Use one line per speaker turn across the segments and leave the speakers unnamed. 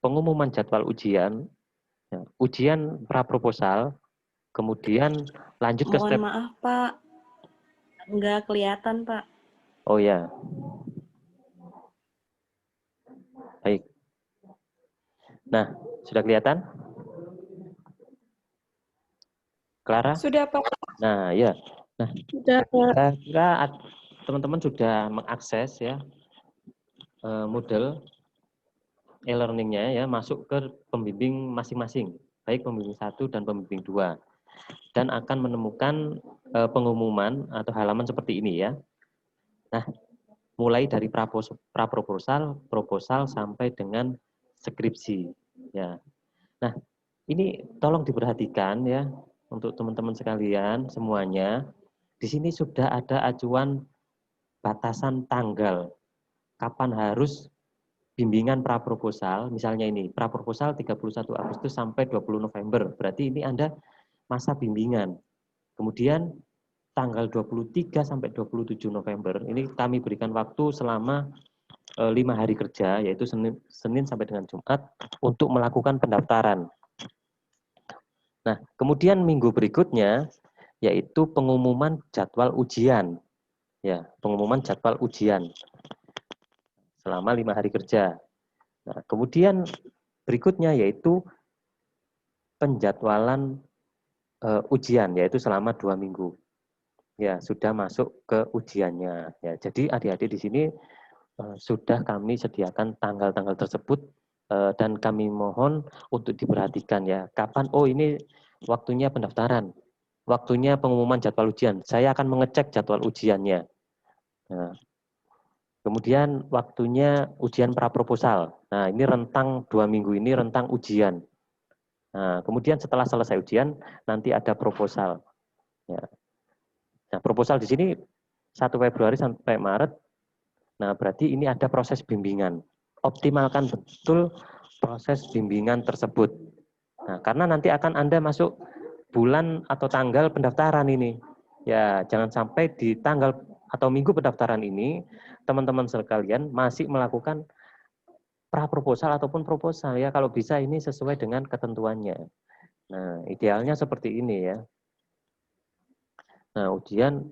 pengumuman jadwal ujian, ya, ujian praproposal, kemudian lanjut ke
Mohon
step.
maaf, Pak. Nggak kelihatan, Pak.
Oh ya, baik. Nah, sudah kelihatan? Clara?
Sudah, Pak.
Nah, ya. Nah,
Sudah, Pak.
saya kira teman-teman sudah mengakses ya Moodle e-learning-nya ya masuk ke pembimbing masing-masing, baik pembimbing 1 dan pembimbing 2. Dan akan menemukan pengumuman atau halaman seperti ini ya. Nah, mulai dari praproposal, proposal sampai dengan skripsi ya. Nah, ini tolong diperhatikan ya untuk teman-teman sekalian semuanya. Di sini sudah ada acuan batasan tanggal kapan harus bimbingan praproposal, misalnya ini praproposal 31 Agustus sampai 20 November. Berarti ini Anda masa bimbingan. Kemudian tanggal 23 sampai 27 November ini kami berikan waktu selama 5 hari kerja, yaitu Senin sampai dengan Jumat untuk melakukan pendaftaran. Nah, kemudian minggu berikutnya yaitu pengumuman jadwal ujian. Ya, pengumuman jadwal ujian selama 5 hari kerja. Nah, kemudian berikutnya yaitu penjadwalan ujian, yaitu selama 2 minggu. Ya, sudah masuk ke ujiannya. Ya, jadi adik-adik di sini sudah kami sediakan tanggal-tanggal tersebut dan kami mohon untuk diperhatikan ya. Kapan? Oh, ini waktunya pendaftaran, waktunya pengumuman jadwal ujian. Saya akan mengecek jadwal ujiannya. Nah, kemudian waktunya ujian praproposal. Nah, ini rentang 2 minggu ini rentang ujian. Nah, kemudian setelah selesai ujian nanti ada proposal. Ya. Nah, proposal di sini 1 Februari sampai Maret. Nah, berarti ini ada proses bimbingan. Optimalkan betul proses bimbingan tersebut. Nah, karena nanti akan Anda masuk bulan atau tanggal pendaftaran ini. Ya, jangan sampai di tanggal atau minggu pendaftaran ini teman-teman sekalian masih melakukan praproposal ataupun proposal ya. Kalau bisa ini sesuai dengan ketentuannya. Nah, idealnya seperti ini ya. Nah, ujian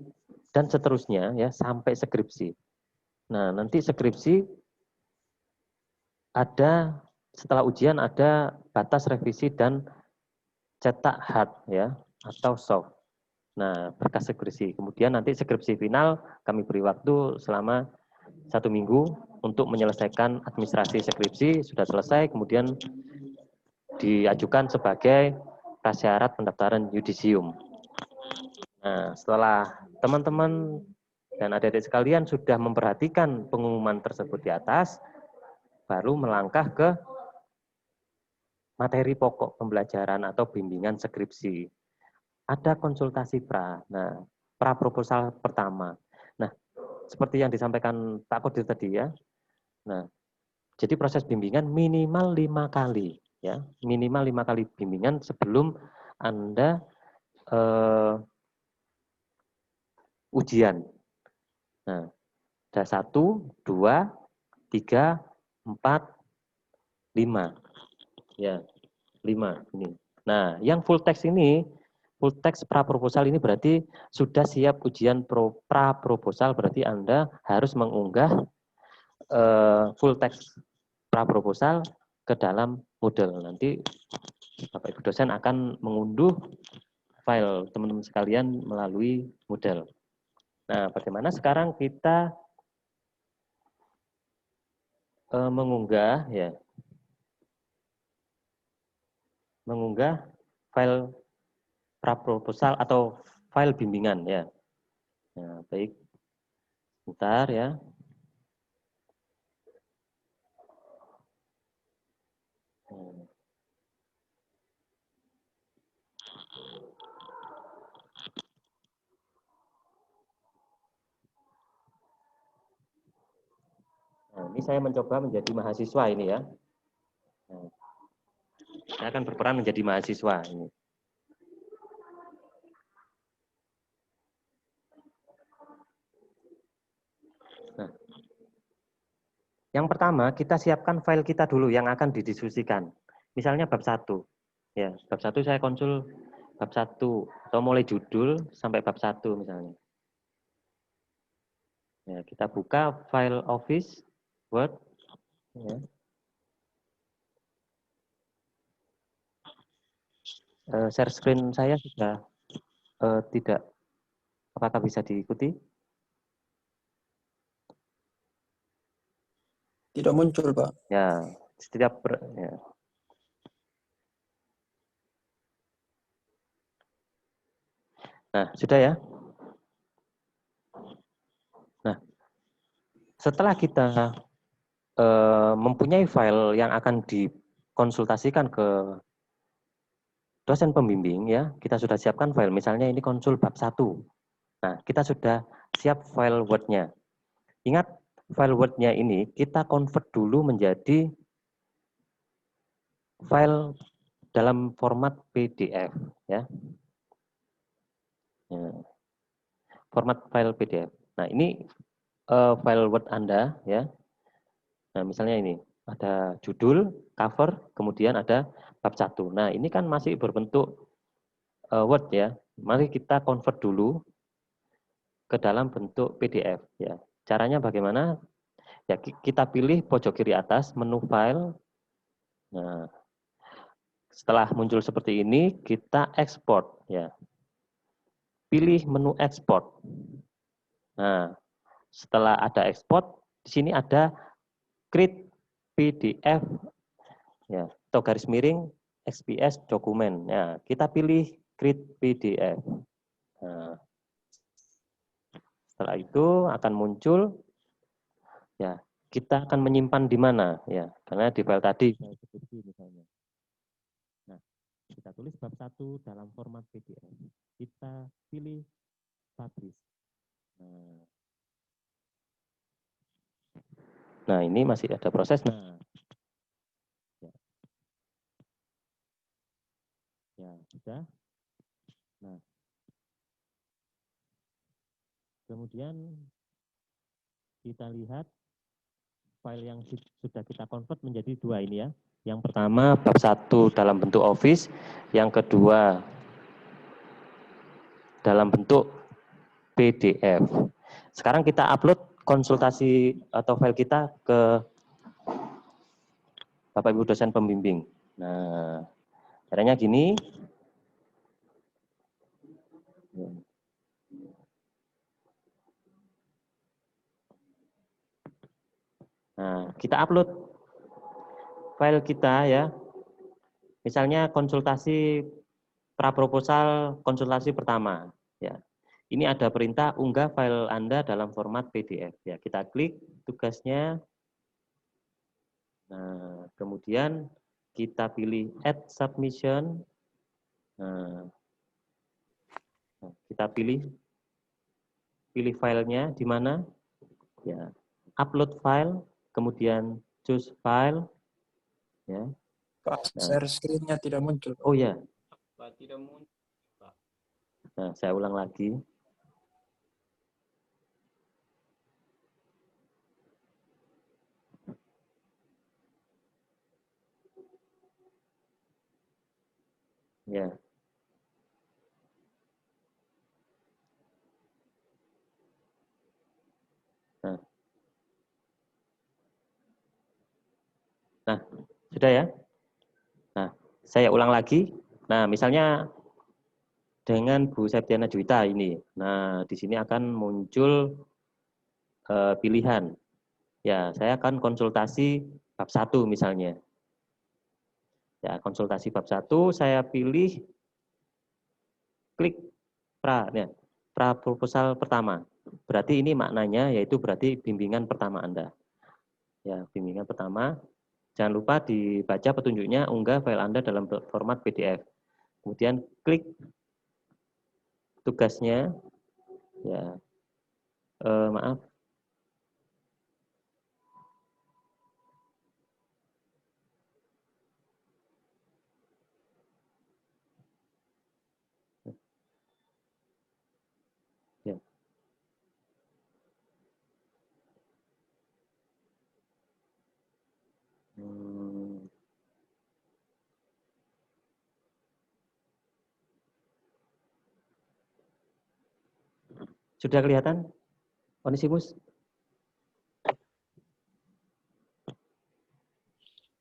dan seterusnya ya sampai skripsi. Nah, nanti skripsi ada setelah ujian ada batas revisi dan cetak hard ya atau soft. Nah, berkas skripsi. Kemudian nanti skripsi final kami beri waktu selama 1 minggu untuk menyelesaikan administrasi skripsi sudah selesai, kemudian diajukan sebagai prasyarat pendaftaran yudisium. Nah, setelah teman-teman dan adik-adik sekalian sudah memperhatikan pengumuman tersebut di atas, baru melangkah ke materi pokok pembelajaran atau bimbingan skripsi. Ada konsultasi pra. Nah, pra proposal pertama. Nah, seperti yang disampaikan Pak Kodir tadi ya. Nah, jadi proses bimbingan minimal 5 kali ya, minimal 5 kali bimbingan sebelum Anda ujian. Nah, ada 1, 2, 3, 4, 5. Ya, 5 ini. Nah, yang full text ini, full text pra proposal ini berarti sudah siap ujian pra proposal, berarti Anda harus mengunggah full text pra proposal ke dalam Moodle. Nanti Bapak Ibu dosen akan mengunduh file teman-teman sekalian melalui Moodle. Nah, bagaimana sekarang kita mengunggah ya, mengunggah file pra proposal atau file bimbingan ya. Nah, baik, bentar ya. Nah, ini saya mencoba menjadi mahasiswa ini ya. Nah, saya akan berperan menjadi mahasiswa ini. Nah, Yang pertama, kita siapkan file kita dulu yang akan didiskusikan. Misalnya bab 1. Ya, bab 1 saya konsul bab 1 atau mulai judul sampai bab 1 misalnya. Ya, kita buka file Office Word ya. Share screen saya sudah tidak, apakah bisa diikuti?
Tidak muncul, Pak.
Ya, setiap ya. Nah, sudah ya. Nah, setelah kita mempunyai file yang akan dikonsultasikan ke dosen pembimbing ya, kita sudah siapkan file. Misalnya ini konsul bab 1. Nah, kita sudah siap file Word-nya. Ingat, file Word-nya ini kita convert dulu menjadi file dalam format PDF ya. Ya. Format file PDF. Nah, ini file Word Anda ya. Nah, misalnya ini ada judul, cover, kemudian ada bab 1. Nah, ini kan masih berbentuk Word ya. Mari kita convert dulu ke dalam bentuk PDF ya. Caranya bagaimana? Ya, kita pilih pojok kiri atas menu file. Nah, setelah muncul seperti ini, kita ekspor ya. Pilih menu ekspor. Nah, setelah ada ekspor, di sini ada create PDF ya, atau garis miring XPS dokumen. Ya, kita pilih create PDF. Nah, setelah itu akan muncul ya, kita akan menyimpan di mana ya, karena di file tadi file deskripsi misalnya. Nah, kita tulis bab 1 dalam format PDF. Kita pilih publish. Nah, ini masih ada proses. Nah, ya sudah. Nah, kemudian kita lihat file yang sudah kita convert menjadi 2 ini ya. Yang pertama bab 1 dalam bentuk Office, yang kedua dalam bentuk PDF. Sekarang kita upload konsultasi atau file kita ke Bapak Ibu dosen pembimbing. Nah, caranya gini. Nah, kita upload file kita ya. Misalnya konsultasi praproposal konsultasi pertama ya. Ini ada perintah unggah file Anda dalam format PDF ya. Kita klik tugasnya. Nah, kemudian kita pilih add submission. Nah, kita pilih filenya di mana? Ya, upload file, kemudian choose file ya.
Pak,
Nah,
share screen-nya tidak muncul.
oh ya.
Pak, tidak muncul, Pak.
Nah, saya ulang lagi. Ya. Nah. Nah, sudah ya. Nah, saya ulang lagi. Nah, misalnya dengan Bu Septiana Juwita ini. Nah, di sini akan muncul pilihan. Ya, saya akan konsultasi bab 1 misalnya. Ya, konsultasi bab 1 saya pilih klik ya, pra proposal pertama. Berarti ini maknanya yaitu berarti bimbingan pertama Anda. Ya, bimbingan pertama. Jangan lupa dibaca petunjuknya, unggah file Anda dalam format PDF. Kemudian klik tugasnya. Ya, maaf. Ya. Sudah kelihatan? Onesimus?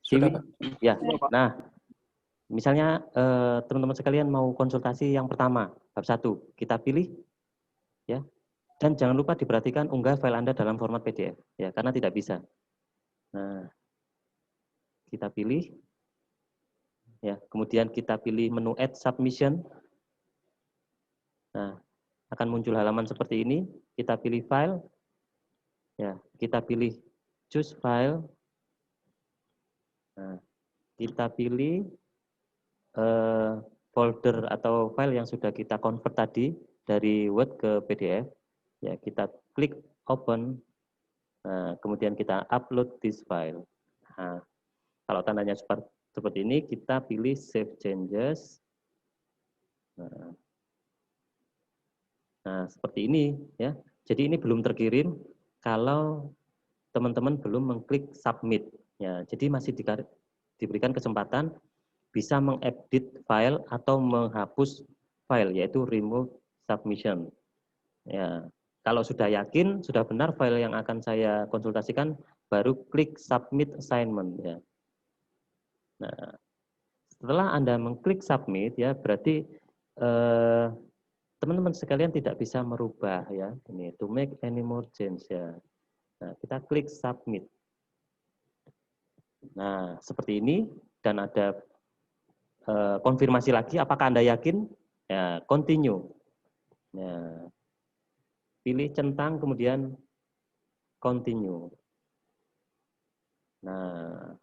Sudah,
Siwi?
Pak.
Ya. Nah, misalnya teman-teman sekalian mau konsultasi yang pertama, bab 1, kita pilih ya. Dan jangan lupa diperhatikan unggah file Anda dalam format PDF ya, karena tidak bisa. Nah, kita pilih ya, kemudian kita pilih menu Add Submission. Nah, akan muncul halaman seperti ini. Kita pilih file. Ya, kita pilih choose file. Nah, kita pilih folder atau file yang sudah kita convert tadi dari Word ke PDF. Ya, kita klik open. Nah, kemudian kita upload this file. Nah, kalau tandanya seperti ini, kita pilih save changes. Nah, seperti ini ya. Jadi ini belum terkirim kalau teman-teman belum mengklik submit. Ya, jadi masih diberikan kesempatan bisa mengedit file atau menghapus file, yaitu remove submission. Ya, kalau sudah yakin, sudah benar file yang akan saya konsultasikan, baru klik submit assignment. Ya. Nah, setelah Anda mengklik submit, ya berarti teman-teman sekalian tidak bisa merubah ya. Ini to make any more change ya. Nah, kita klik submit. Nah, seperti ini dan ada konfirmasi lagi apakah Anda yakin? Ya, continue. Ya, pilih centang kemudian continue. Nah,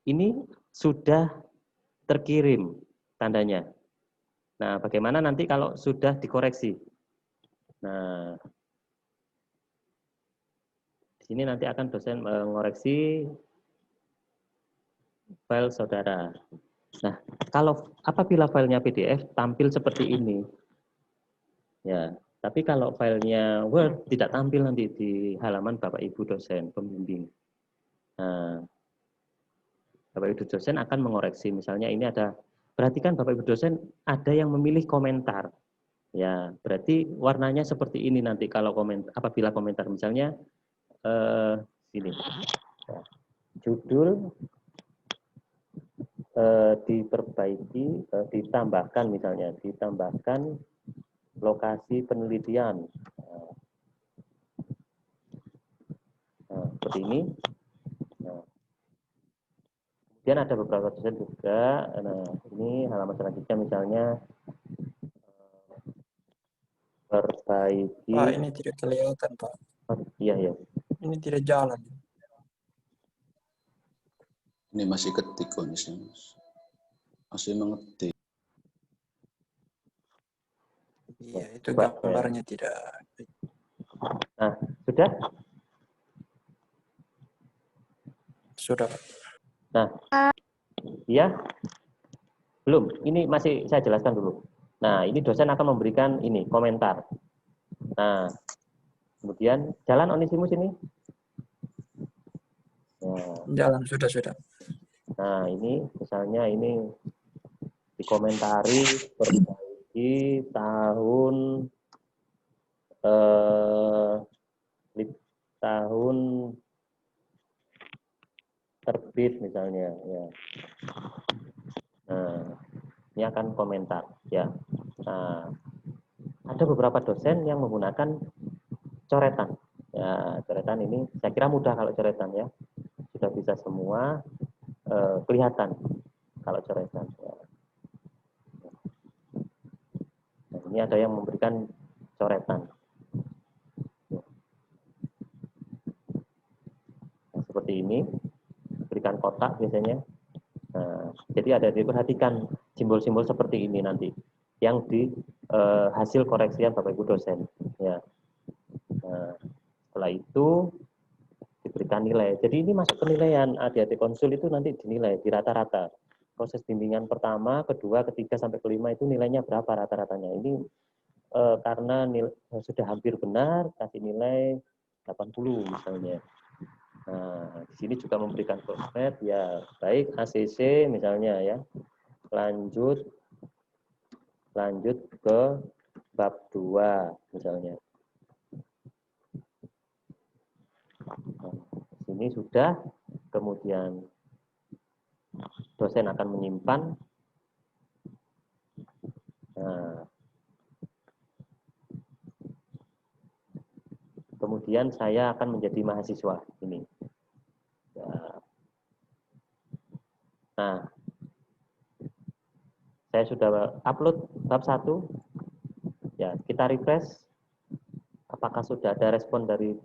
ini sudah terkirim tandanya. Nah, bagaimana nanti kalau sudah dikoreksi? Nah, di sini nanti akan dosen mengoreksi file saudara. Nah, kalau apabila filenya PDF tampil seperti ini, ya. Tapi kalau filenya Word tidak tampil nanti di halaman Bapak Ibu dosen pembimbing. Nah, Bapak Ibu dosen akan mengoreksi. Misalnya ini ada, perhatikan Bapak Ibu dosen ada yang memilih komentar. Ya, berarti warnanya seperti ini nanti kalau apabila komentar misalnya sini. Ya, judul diperbaiki, ditambahkan misalnya, ditambahkan lokasi penelitian. Nah, seperti ini. Nah, kemudian ada beberapa dosen juga. Nah, ini halaman selanjutnya misalnya perbaiki.
Pak, ini tidak kelihatan, Pak.
Iya, iya.
Ini tidak jalan.
Ini masih ketik kondisinya. Masih mengetik.
Iya, itu
Coba,
gambarnya tidak.
Nah, sudah?
Sudah, Pak.
Nah, iya? Belum, ini masih saya jelaskan dulu. Nah, ini dosen akan memberikan ini, komentar. Nah, kemudian jalan Onesimus ini. Nah,
Jalan, sudah.
nah, ini misalnya ini dikomentari perbaiki tahun tahun terbit misalnya ya. Nah, ini akan komentar ya. Nah, ada beberapa dosen yang menggunakan coretan. Ya, coretan ini saya kira mudah kalau coretan ya. Sudah bisa semua kelihatan kalau coretan. Ya. Nah, ini ada yang memberikan coretan. Nah, seperti ini, berikan kotak biasanya. Nah, jadi ada diperhatikan simbol-simbol seperti ini nanti yang di hasil koreksian Bapak Ibu dosen. Ya. Nah, setelah itu diberikan nilai. Jadi ini masuk penilaian adik-adik konsul itu nanti dinilai di rata-rata. Proses bimbingan pertama, kedua, ketiga sampai kelima itu nilainya berapa rata-ratanya. Ini karena sudah hampir benar kasih nilai 80 misalnya. Nah, di sini juga memberikan format ya, baik ACC misalnya ya. Lanjut ke bab 2 misalnya. Nah, sini sudah, kemudian dosen akan menyimpan. Nah, kemudian saya akan menjadi mahasiswa ini. Nah, saya sudah upload bab 1. Ya, kita refresh. Apakah sudah ada respon dari.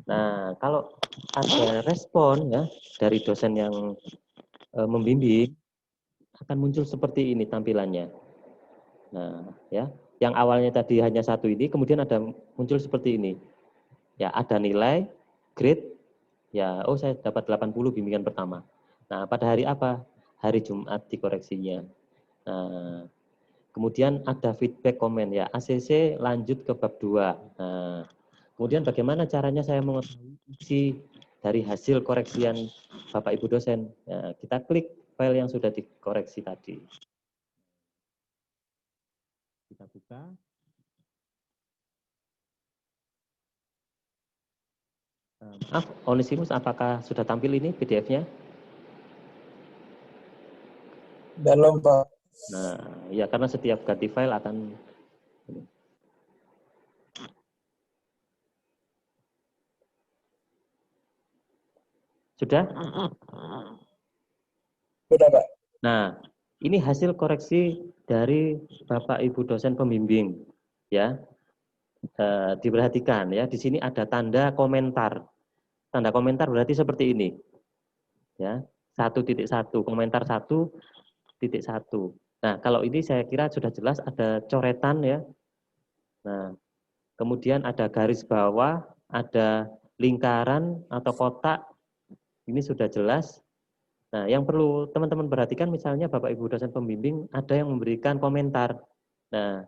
Nah, kalau ada respon ya dari dosen yang membimbing, akan muncul seperti ini tampilannya. Nah, ya, yang awalnya tadi hanya 1 ini, kemudian ada muncul seperti ini. Ya, ada nilai, grade, ya, oh saya dapat 80 bimbingan pertama. Nah, pada hari apa? Hari Jumat dikoreksinya. Nah, kemudian ada feedback komen ya, ACC lanjut ke bab 2. Nah, kemudian bagaimana caranya saya mengetahui isi dari hasil koreksian Bapak Ibu dosen? Nah, kita klik file yang sudah dikoreksi tadi. Kita buka. Maaf, Onesimus, apakah sudah tampil ini PDF-nya?
Belum, Pak.
Nah, ya karena setiap ganti file akan. Sudah?
Sudah, Pak.
Nah, ini hasil koreksi dari Bapak Ibu dosen pembimbing, ya. Diperhatikan ya, di sini ada tanda komentar. Tanda komentar berarti seperti ini, ya. 1.1 komentar 1.1. Nah, kalau ini saya kira sudah jelas ada coretan ya. Nah, kemudian ada garis bawah, ada lingkaran atau kotak. Ini sudah jelas. Nah, yang perlu teman-teman perhatikan misalnya Bapak Ibu dosen pembimbing ada yang memberikan komentar. Nah,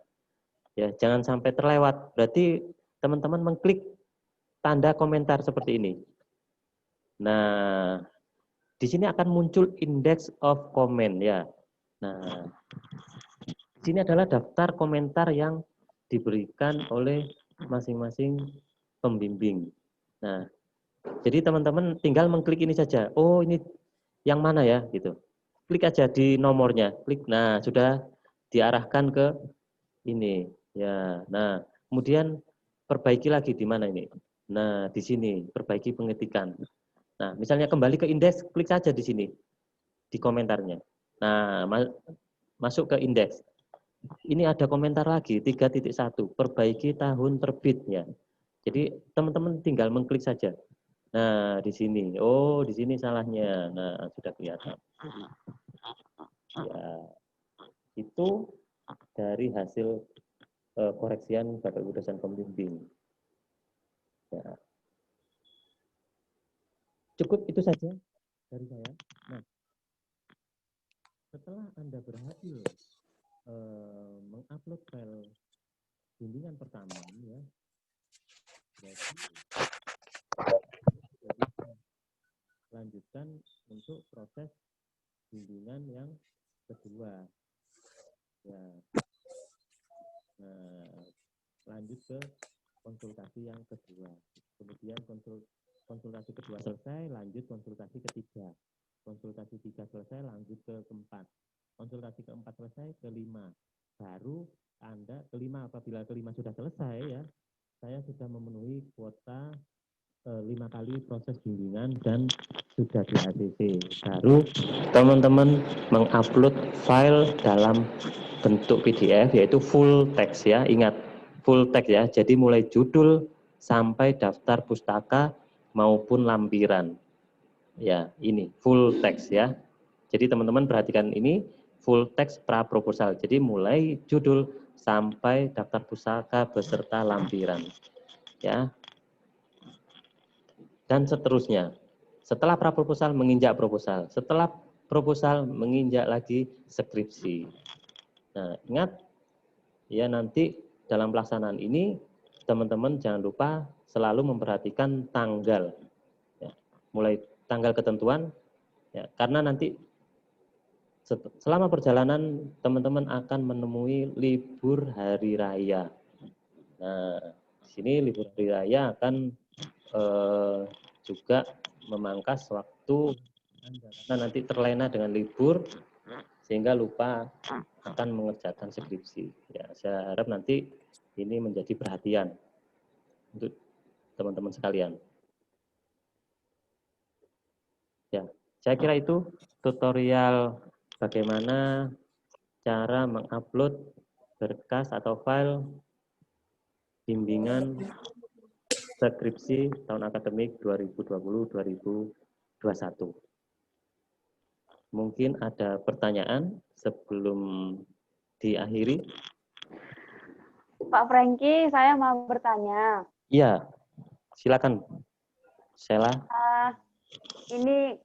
ya jangan sampai terlewat. Berarti teman-teman mengklik tanda komentar seperti ini. Nah, di sini akan muncul index of comment ya. Nah, di sini adalah daftar komentar yang diberikan oleh masing-masing pembimbing. Nah, jadi teman-teman tinggal mengklik ini saja. Oh, ini yang mana ya gitu. Klik aja di nomornya. Klik. Nah, sudah diarahkan ke ini. Ya. Nah, kemudian perbaiki lagi di mana ini? Nah, di sini perbaiki pengetikan. Nah, misalnya kembali ke indeks, klik saja di sini di komentarnya. Nah, masuk ke indeks. Ini ada komentar lagi 3.1, perbaiki tahun terbitnya. Jadi teman-teman tinggal mengklik saja. Nah, di sini. Oh, di sini salahnya. Nah, sudah kelihatan. Ya, itu dari hasil koreksian Bapak Ibu dosen pembimbing. Ya. Cukup itu saja dari saya. Nah, setelah Anda berhasil mengupload file bimbingan pertama, ya, jadi lanjutkan untuk proses bimbingan yang kedua. Ya, nah, lanjut ke konsultasi yang kedua. Kemudian konsultasi kedua selesai, lanjut konsultasi ketiga. Konsultasi 3 selesai, lanjut ke keempat. Konsultasi keempat selesai, kelima. Baru Anda kelima, apabila kelima sudah selesai ya, saya sudah memenuhi kuota 5 kali proses bimbingan dan sudah di ACC. Baru teman-teman mengupload file dalam bentuk PDF yaitu full text ya. Ingat, full text ya. Jadi mulai judul sampai daftar pustaka maupun lampiran. Ya, ini full text ya. Jadi teman-teman perhatikan ini full text pra proposal. Jadi mulai judul sampai daftar pustaka beserta lampiran. Ya. Dan seterusnya. Setelah pra proposal menginjak proposal. Setelah proposal menginjak lagi skripsi. Nah, ingat ya nanti dalam pelaksanaan ini teman-teman jangan lupa selalu memperhatikan tanggal. Ya, mulai tanggal ketentuan ya, karena nanti selama perjalanan teman-teman akan menemui libur hari raya. Nah, di sini libur hari raya akan juga memangkas waktu karena nanti terlena dengan libur sehingga lupa akan mengerjakan skripsi. Ya, saya harap nanti ini menjadi perhatian untuk teman-teman sekalian. Ya, saya kira itu tutorial bagaimana cara mengupload berkas atau file bimbingan skripsi tahun akademik 2020-2021. Mungkin ada pertanyaan sebelum diakhiri?
Pak Franky, saya mau bertanya.
Iya, silakan. Sheila.
Ini